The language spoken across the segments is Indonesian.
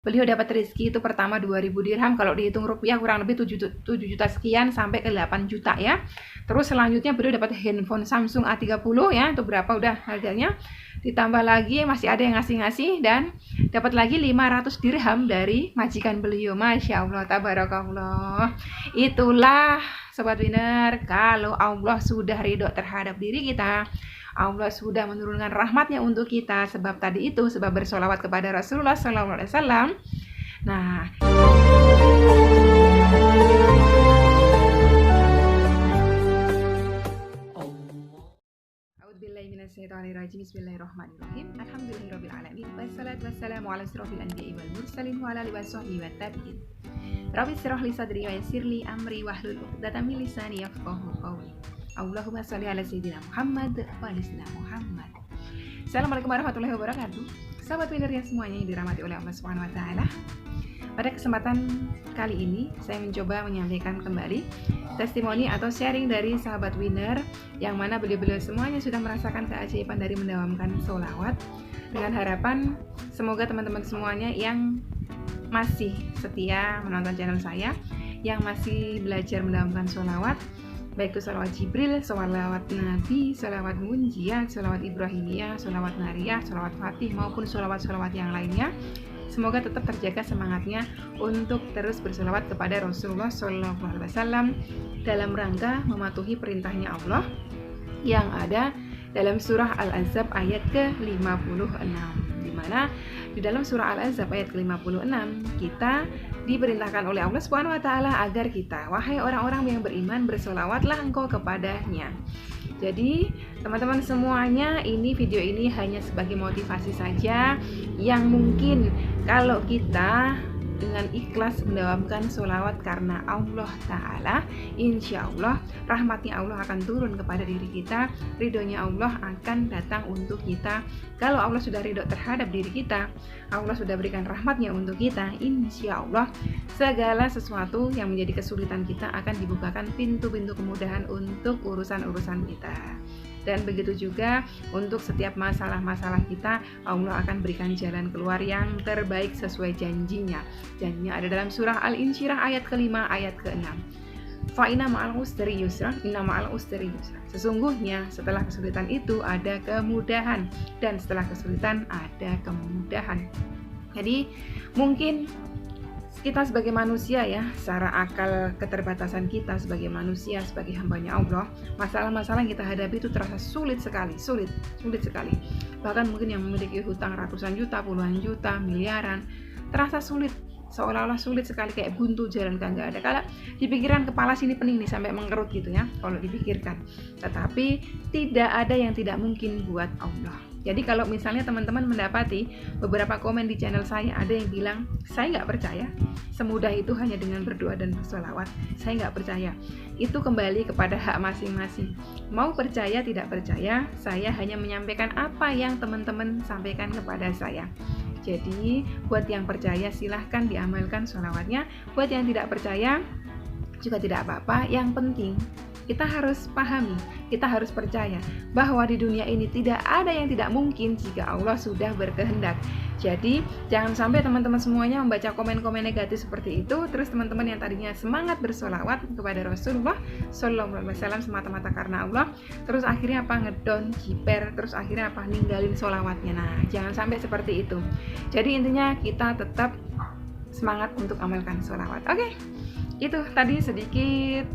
Beliau dapat rezeki itu pertama 2.000 dirham, kalau dihitung rupiah kurang lebih 7 juta sekian sampai ke 8 juta ya. Terus selanjutnya beliau dapat handphone Samsung A30 ya, itu berapa udah harganya. Ditambah lagi masih ada yang ngasih-ngasih dan dapat lagi 500 dirham dari majikan beliau. Masya Allah, tabarakallah. Itulah Sobat Winner, kalau Allah sudah ridho terhadap diri kita, Allah sudah menurunkan rahmatnya untuk kita, sebab tadi itu, sebab bersolawat kepada Rasulullah SAW. Nah, Bismillahirrahmanirrahim. Alhamdulillahirrahmanirrahim. Wassalatu wassalamu ala asrofil anbiya'i wal mursalin wa ala alihi wa sahbihi wa tabi'in. Rabbi shrah li sadri wa yassir li amri wahlul 'uqdatam min lisani yafqahu qawli. Allahumma shalli ala sayyidina Muhammad wa ala sayyidina Muhammad. Assalamualaikum warahmatullahi wabarakatuh. Sahabat winner yang semuanya yang dirahmati oleh Allah Subhanahu wa taala. Pada kesempatan kali ini saya mencoba menyampaikan kembali testimoni atau sharing dari sahabat winner yang mana beliau-beliau semuanya sudah merasakan keajaiban dari mendawamkan sholawat, dengan harapan semoga teman-teman semuanya yang masih setia menonton channel saya, yang masih belajar mendawamkan sholawat, baik itu sholawat Jibril, sholawat Nabi, sholawat Munjiat, sholawat Ibrahimiyah, sholawat Nariyah, sholawat Fatih maupun sholawat-sholawat yang lainnya, semoga tetap terjaga semangatnya untuk terus bersolawat kepada Rasulullah SAW dalam rangka mematuhi perintahnya Allah yang ada dalam surah Al-Ahzab ayat ke-56, di mana di dalam surah Al-Ahzab ayat ke-56 kita diperintahkan oleh Allah Subhanahu wa taala agar kita, wahai orang-orang yang beriman, bersolawatlah engkau kepadanya. Jadi teman-teman semuanya, ini video ini hanya sebagai motivasi saja, yang mungkin kalau kita dengan ikhlas mendawamkan sholawat karena Allah Ta'ala, insya Allah rahmatnya Allah akan turun kepada diri kita, ridhonya Allah akan datang untuk kita. Kalau Allah sudah ridho terhadap diri kita, Allah sudah berikan rahmatnya untuk kita, insya Allah segala sesuatu yang menjadi kesulitan kita akan dibukakan pintu-pintu kemudahan untuk urusan-urusan kita. Dan begitu juga untuk setiap masalah-masalah kita, Allah akan berikan jalan keluar yang terbaik sesuai janjinya. Janjinya ada dalam surah Al-Insyirah ayat ke-5 ayat ke-6. Fa'inna ma'al usri yusra, inna ma'al usri yusra. Sesungguhnya setelah kesulitan itu ada kemudahan, dan setelah kesulitan ada kemudahan. Jadi mungkin kita sebagai manusia ya, secara akal keterbatasan kita sebagai manusia, sebagai hambanya Allah, masalah-masalah yang kita hadapi itu terasa sulit sekali. Bahkan mungkin yang memiliki hutang ratusan juta, puluhan juta, miliaran, terasa sulit, seolah-olah sulit sekali, kayak buntu jalan kagak ada. Kalau dipikiran kepala sini pening nih sampai mengkerut gitu ya, kalau dipikirkan. Tetapi tidak ada yang tidak mungkin buat Allah. Jadi kalau misalnya teman-teman mendapati beberapa komen di channel saya, ada yang bilang, saya nggak percaya semudah itu hanya dengan berdoa dan bersolawat, saya nggak percaya. Itu kembali kepada hak masing-masing, mau percaya tidak percaya. Saya hanya menyampaikan apa yang teman-teman sampaikan kepada saya. Jadi buat yang percaya silahkan diamalkan sholawatnya, buat yang tidak percaya juga tidak apa-apa. Yang penting kita harus pahami, kita harus percaya bahwa di dunia ini tidak ada yang tidak mungkin jika Allah sudah berkehendak. Jadi jangan sampai teman-teman semuanya membaca komen-komen negatif seperti itu, terus teman-teman yang tadinya semangat bersolawat kepada Rasulullah SAW semata-mata karena Allah, terus akhirnya apa, ngedon, jiper, terus akhirnya apa, ninggalin solawatnya. Nah, jangan sampai seperti itu. Jadi intinya kita tetap semangat untuk amalkan solawat. Oke, itu tadi sedikit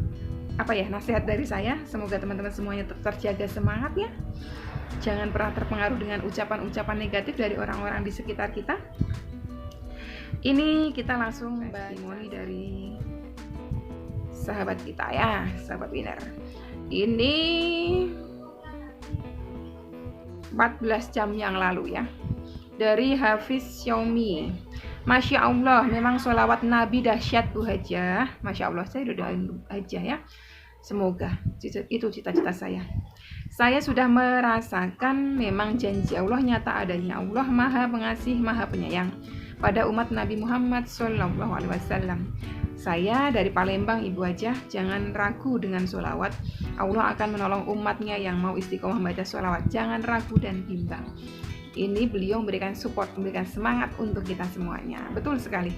nasihat dari saya. Semoga teman-teman semuanya tetap terjaga semangatnya. Jangan pernah terpengaruh dengan ucapan-ucapan negatif dari orang-orang di sekitar kita. Ini kita langsung testimoni dari sahabat kita ya, sahabat winner. Ini 14 jam yang lalu ya, dari Hafiz Xiaomi. Masya Allah, memang sholawat Nabi dahsyat Bu Hajah. Masya Allah, saya udah doain Bu Hajah ya. Semoga itu cita-cita saya. Saya sudah merasakan memang janji Allah nyata adanya. Allah Maha Pengasih, Maha Penyayang pada umat Nabi Muhammad SAW. Saya dari Palembang Ibu Hajah, jangan ragu dengan sholawat. Allah akan menolong umatnya yang mau istiqomah membaca sholawat. Jangan ragu dan bimbang. ini beliau memberikan support, memberikan semangat untuk kita semuanya. Betul sekali.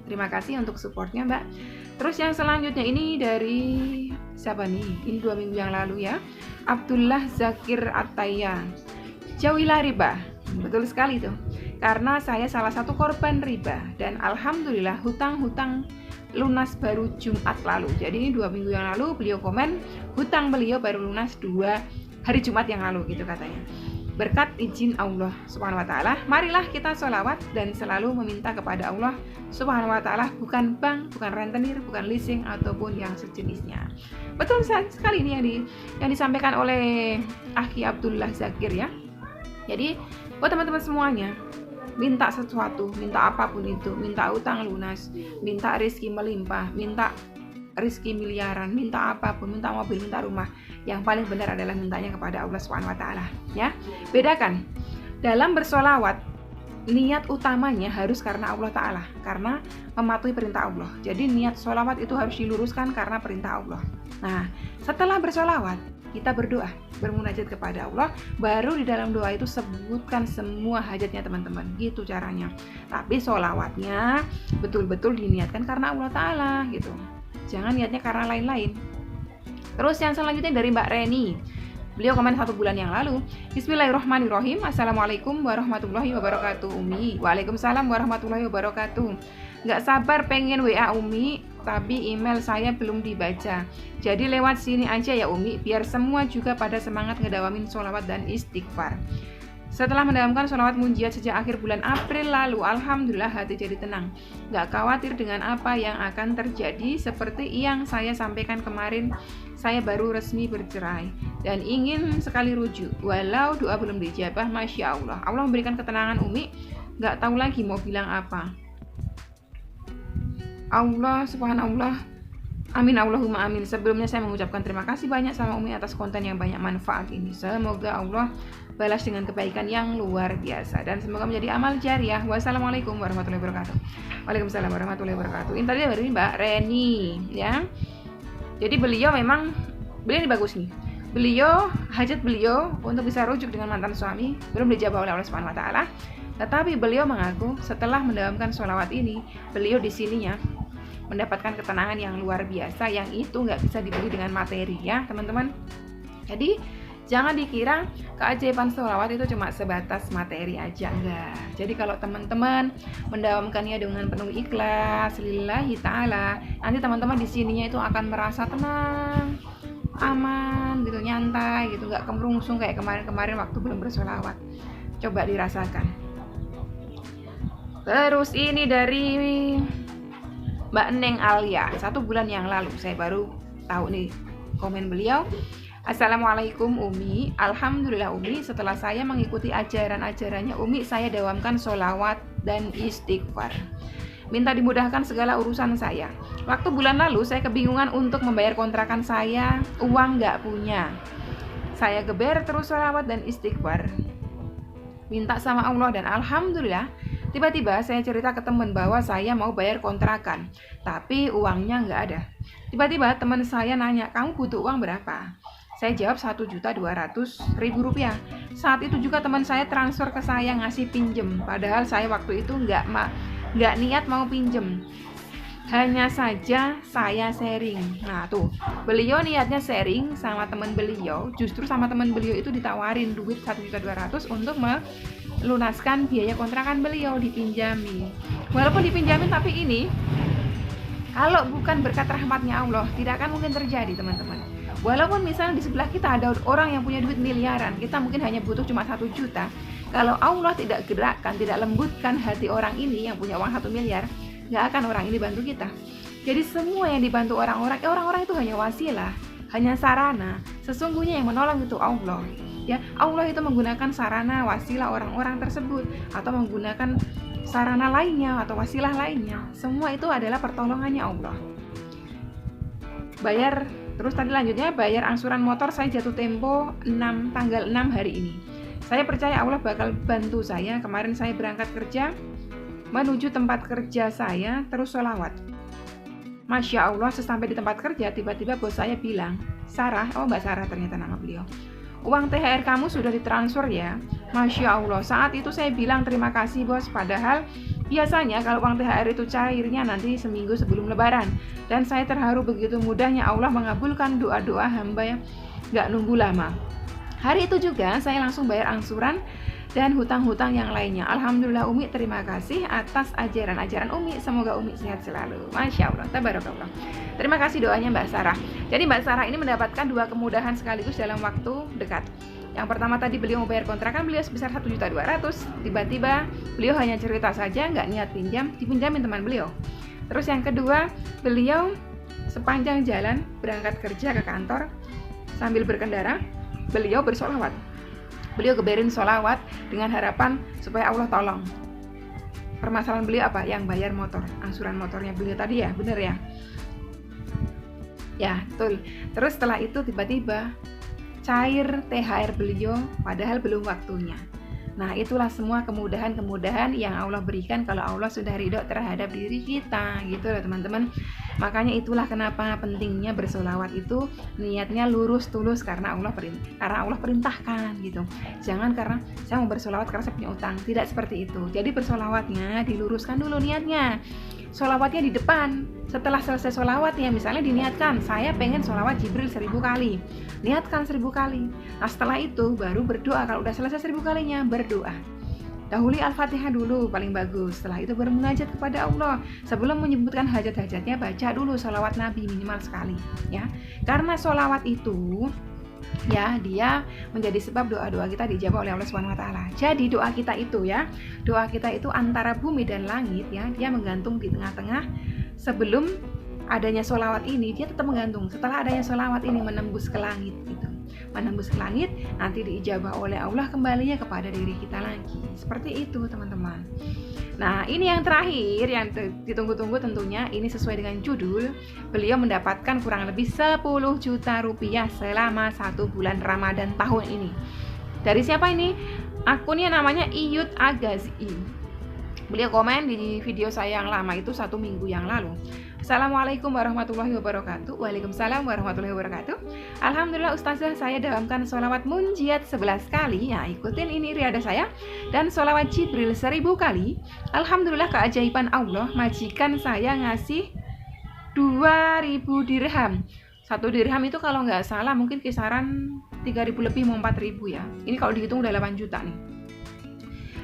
Terima kasih untuk supportnya Mbak. Terus yang selanjutnya ini dari siapa nih? Ini 2 minggu yang lalu ya. Abdullah Zakir Ataya. Jauhilah riba. Betul sekali tuh. Karena saya salah satu korban riba dan alhamdulillah hutang-hutang lunas baru Jumat lalu. Jadi 2 minggu yang lalu beliau komen hutang beliau baru lunas 2 hari Jumat yang lalu gitu katanya. Berkat izin Allah Subhanahu wa taala, marilah kita sholawat dan selalu meminta kepada Allah Subhanahu wa taala, bukan bank, bukan rentenir, bukan leasing ataupun yang sejenisnya. Betul sekali ini yang disampaikan oleh Akhi Abdullah Zakir ya. Jadi buat teman-teman semuanya, minta sesuatu, minta apapun itu, minta utang lunas, minta rezeki melimpah, minta rezeki miliaran, minta apapun, minta mobil, minta rumah, yang paling benar adalah mintanya kepada Allah Subhanahu wa taala ya. Bedakan dalam bersolawat, niat utamanya harus karena Allah taala, karena mematuhi perintah Allah. Jadi niat solawat itu harus diluruskan karena perintah Allah. Nah, setelah bersolawat kita berdoa, bermunajat kepada Allah, baru di dalam doa itu sebutkan semua hajatnya teman-teman, gitu caranya. Tapi solawatnya betul-betul diniatkan karena Allah taala gitu. Jangan niatnya karena lain-lain. Terus yang selanjutnya dari Mbak Reni. Beliau komen 1 bulan yang lalu. Bismillahirrahmanirrahim. Assalamualaikum warahmatullahi wabarakatuh Umi. Waalaikumsalam warahmatullahi wabarakatuh. Nggak sabar pengen WA Umi, tapi email saya belum dibaca. Jadi lewat sini aja ya Umi, biar semua juga pada semangat ngedawamin sholawat dan istighfar. Setelah mendawamkan sholawat munjiat sejak akhir bulan April lalu, alhamdulillah hati jadi tenang. Gak khawatir dengan apa yang akan terjadi. Seperti yang saya sampaikan kemarin, saya baru resmi bercerai dan ingin sekali rujuk. Walau doa belum dijabah, Masya Allah. Allah memberikan ketenangan Umi, gak tahu lagi mau bilang apa. Allah subhanallah. Amin Allahumma amin. Sebelumnya saya mengucapkan terima kasih banyak sama Umi atas konten yang banyak manfaat ini. Semoga Allah balas dengan kebaikan yang luar biasa dan semoga menjadi amal jariah. Wassalamualaikum warahmatullahi wabarakatuh. Waalaikumsalam warahmatullahi wabarakatuh. Ini tadi dari Mbak Reni ya. Jadi beliau ini bagus nih. Hajat beliau untuk bisa rujuk dengan mantan suami belum dijawab oleh Allah Subhanahu wa taala. Tetapi beliau mengaku setelah mendawamkan sholawat ini, beliau di sininya mendapatkan ketenangan yang luar biasa, yang itu nggak bisa dibeli dengan materi ya teman-teman. Jadi jangan dikira keajaiban sholawat itu cuma sebatas materi aja, enggak. Jadi kalau teman-teman mendawamkannya dengan penuh ikhlas lillahi ta'ala, nanti teman-teman di sininya itu akan merasa tenang, aman gitu, nyantai gitu, nggak kemerungsung kayak kemarin-kemarin waktu belum bersolawat. Coba dirasakan. Terus ini dari Mbak Neng Alia, 1 bulan yang lalu saya baru tahu nih komen beliau. Assalamualaikum Umi. Alhamdulillah Umi, setelah saya mengikuti ajaran-ajarannya Umi, saya dawamkan sholawat dan istighfar. Minta dimudahkan segala urusan saya. Waktu bulan lalu saya kebingungan untuk membayar kontrakan saya, uang nggak punya. Saya geber terus sholawat dan istighfar, minta sama Allah, dan alhamdulillah tiba-tiba saya cerita ke teman bahwa saya mau bayar kontrakan, tapi uangnya nggak ada. Tiba-tiba teman saya nanya, kamu butuh uang berapa? Saya jawab 1.200.000 rupiah. Saat itu juga teman saya transfer ke saya ngasih pinjem, padahal saya waktu itu nggak niat mau pinjem. Hanya saja saya sharing. Nah tuh, beliau niatnya sharing sama teman beliau, justru sama teman beliau itu ditawarin duit 1.200.000 untuk melunaskan biaya kontrakan beliau, dipinjami. Walaupun dipinjamin, tapi ini kalau bukan berkat rahmatnya Allah tidak akan mungkin terjadi teman-teman. Walaupun misalnya di sebelah kita ada orang yang punya duit miliaran, kita mungkin hanya butuh cuma 1 juta. Kalau Allah tidak gerakkan, tidak lembutkan hati orang ini yang punya uang 1 miliar, nggak akan orang ini bantu kita. Jadi semua yang dibantu orang-orang itu hanya wasilah, hanya sarana. Sesungguhnya yang menolong itu Allah. Ya, Allah itu menggunakan sarana wasilah orang-orang tersebut, atau menggunakan sarana lainnya atau wasilah lainnya. Semua itu adalah pertolongannya Allah. Terus tadi lanjutnya, bayar angsuran motor saya jatuh tempo tanggal 6 hari ini. Saya percaya Allah bakal bantu saya. Kemarin saya berangkat kerja, menuju tempat kerja saya, terus sholawat. Masya Allah, sesampai di tempat kerja, tiba-tiba bos saya bilang, Sarah, Mbak Sarah ternyata nama beliau, uang THR kamu sudah ditransfer ya. Masya Allah, saat itu saya bilang terima kasih bos, padahal biasanya kalau uang THR itu cairnya nanti seminggu sebelum lebaran. Dan saya terharu begitu mudahnya Allah mengabulkan doa-doa hamba yang gak nunggu lama. Hari itu juga saya langsung bayar angsuran dan hutang-hutang yang lainnya. Alhamdulillah Umi, terima kasih atas ajaran-ajaran Umi. Semoga Umi sehat selalu. Masya Allah, tabarakallah. Terima kasih doanya Mbak Sarah. Jadi Mbak Sarah ini mendapatkan 2 kemudahan sekaligus dalam waktu dekat. Yang pertama tadi beliau mau bayar kontrakan beliau sebesar 1.200.000. Tiba-tiba beliau hanya cerita saja, nggak niat pinjam, dipinjamin teman beliau. Terus yang kedua, beliau sepanjang jalan berangkat kerja ke kantor sambil berkendara, beliau bersolawat. Beliau geberin solawat dengan harapan supaya Allah tolong. Permasalahan beliau apa? Yang bayar motor, angsuran motornya beliau tadi ya, bener ya? Ya, betul. Terus setelah itu tiba-tiba cair THR beliau padahal belum waktunya. Nah, itulah semua kemudahan-kemudahan yang Allah berikan kalau Allah sudah ridho terhadap diri kita, gitu loh teman-teman. Makanya itulah kenapa pentingnya bersolawat itu niatnya lurus tulus karena Allah perintahkan gitu. Jangan karena saya mau bersolawat karena saya punya utang, tidak seperti itu. Jadi bersolawatnya diluruskan dulu niatnya. Solawatnya di depan. Setelah selesai solawat ya misalnya diniatkan saya pengen solawat Jibril 1000 kali, niatkan 1000 kali. Nah setelah itu baru berdoa. Kalau udah selesai 1000 kalinya berdoa, dahului Al-Fatihah dulu paling bagus. Setelah itu bermunajat kepada Allah. Sebelum menyebutkan hajat-hajatnya baca dulu solawat Nabi minimal sekali ya. Karena solawat itu ya dia menjadi sebab doa-doa kita dijawab oleh Allah Subhanahu wa taala. Jadi doa kita itu ya, doa kita itu antara bumi dan langit ya, dia menggantung di tengah-tengah. Sebelum adanya solawat ini dia tetap menggantung. Setelah adanya solawat ini menembus ke langit gitu. Menembus ke langit nanti diijabah oleh Allah kembalinya kepada diri kita lagi. Seperti itu teman-teman. Nah ini yang terakhir yang ditunggu-tunggu tentunya, ini sesuai dengan judul. Beliau mendapatkan kurang lebih 10 juta rupiah selama 1 bulan Ramadan tahun ini. Dari siapa ini? Akunnya namanya Iyut Agazi. Beliau komen di video saya yang lama itu 1 minggu yang lalu. Assalamualaikum warahmatullahi wabarakatuh. Waalaikumsalam warahmatullahi wabarakatuh. Alhamdulillah Ustazah, saya dalamkan sholawat munjiat 11 kali. Ya ikutin ini riada saya. Dan sholawat Jibril 1000 kali. Alhamdulillah keajaiban Allah, majikan saya ngasih 2000 dirham. 1 dirham itu kalau nggak salah mungkin kisaran 3000 lebih mau 4000 ya. Ini kalau dihitung udah 8 juta nih.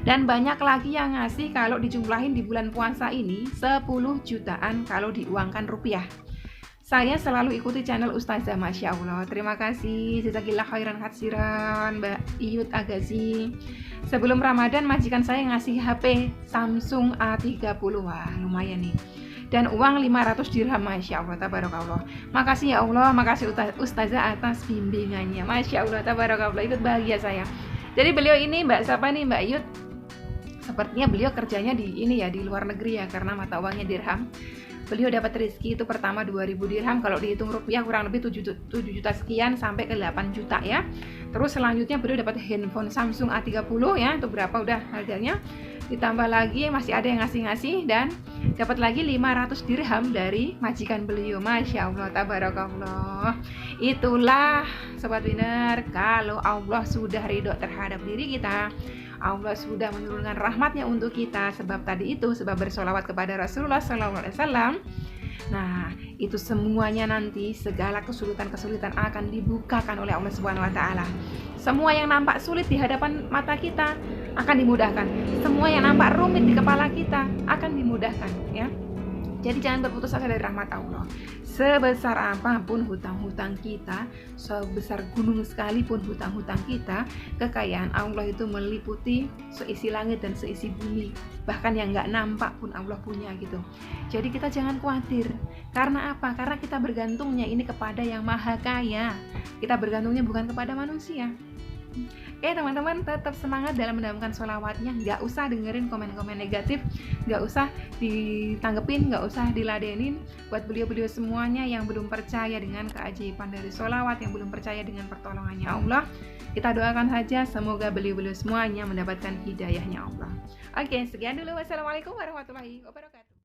Dan banyak lagi yang ngasih kalau dijumlahin di bulan puasa ini 10 jutaan kalau diuangkan rupiah. Saya selalu ikuti channel Ustazah, Masya Allah. Terima kasih, jazakillah khairan katsiran Mbak Iyut Agazi. Sebelum Ramadan majikan saya ngasih HP Samsung A30. Wah lumayan nih. Dan uang 500 dirham, Masya Allah, tabarakallah. Makasih ya Allah, makasih Ustazah atas bimbingannya. Masya Allah, tabarakallah, ikut bahagia saya. Jadi beliau ini Mbak siapa nih, Mbak Iyut? Sepertinya beliau kerjanya di ini ya, di luar negeri ya, karena mata uangnya dirham. Beliau dapat rezeki itu pertama 2000 dirham, kalau dihitung rupiah kurang lebih 7 juta sekian sampai ke 8 juta ya. Terus selanjutnya beliau dapat handphone Samsung A30 ya, itu berapa udah harganya. Ditambah lagi masih ada yang ngasih-ngasih dan dapat lagi 500 dirham dari majikan beliau. Masya Allah, tabarakallah. Itulah Sobat Winner, kalau Allah sudah ridho terhadap diri kita, Allah sudah menurunkan rahmatnya untuk kita. Sebab tadi itu, sebab bersolawat kepada Rasulullah SAW. Nah, itu semuanya nanti segala kesulitan-kesulitan akan dibukakan oleh Allah Subhanahu wa taala. Semua yang nampak sulit di hadapan mata kita akan dimudahkan. Semua yang nampak rumit di kepala kita akan dimudahkan, ya. Jadi jangan berputus asa dari rahmat Allah. Sebesar apapun hutang-hutang kita, sebesar gunung sekalipun hutang-hutang kita, kekayaan Allah itu meliputi seisi langit dan seisi bumi. Bahkan yang nggak nampak pun Allah punya gitu. Jadi kita jangan khawatir. Karena apa? Karena kita bergantungnya ini kepada yang maha kaya. Kita bergantungnya bukan kepada manusia. Oke teman-teman, tetap semangat dalam mendalamkan sholawatnya. Gak usah dengerin komen-komen negatif, gak usah ditanggepin, gak usah diladenin. Buat beliau-beliau semuanya yang belum percaya dengan keajaiban dari sholawat, yang belum percaya dengan pertolongannya Allah, kita doakan saja semoga beliau-beliau semuanya mendapatkan hidayahnya Allah. Oke, sekian dulu. Wassalamualaikum warahmatullahi wabarakatuh.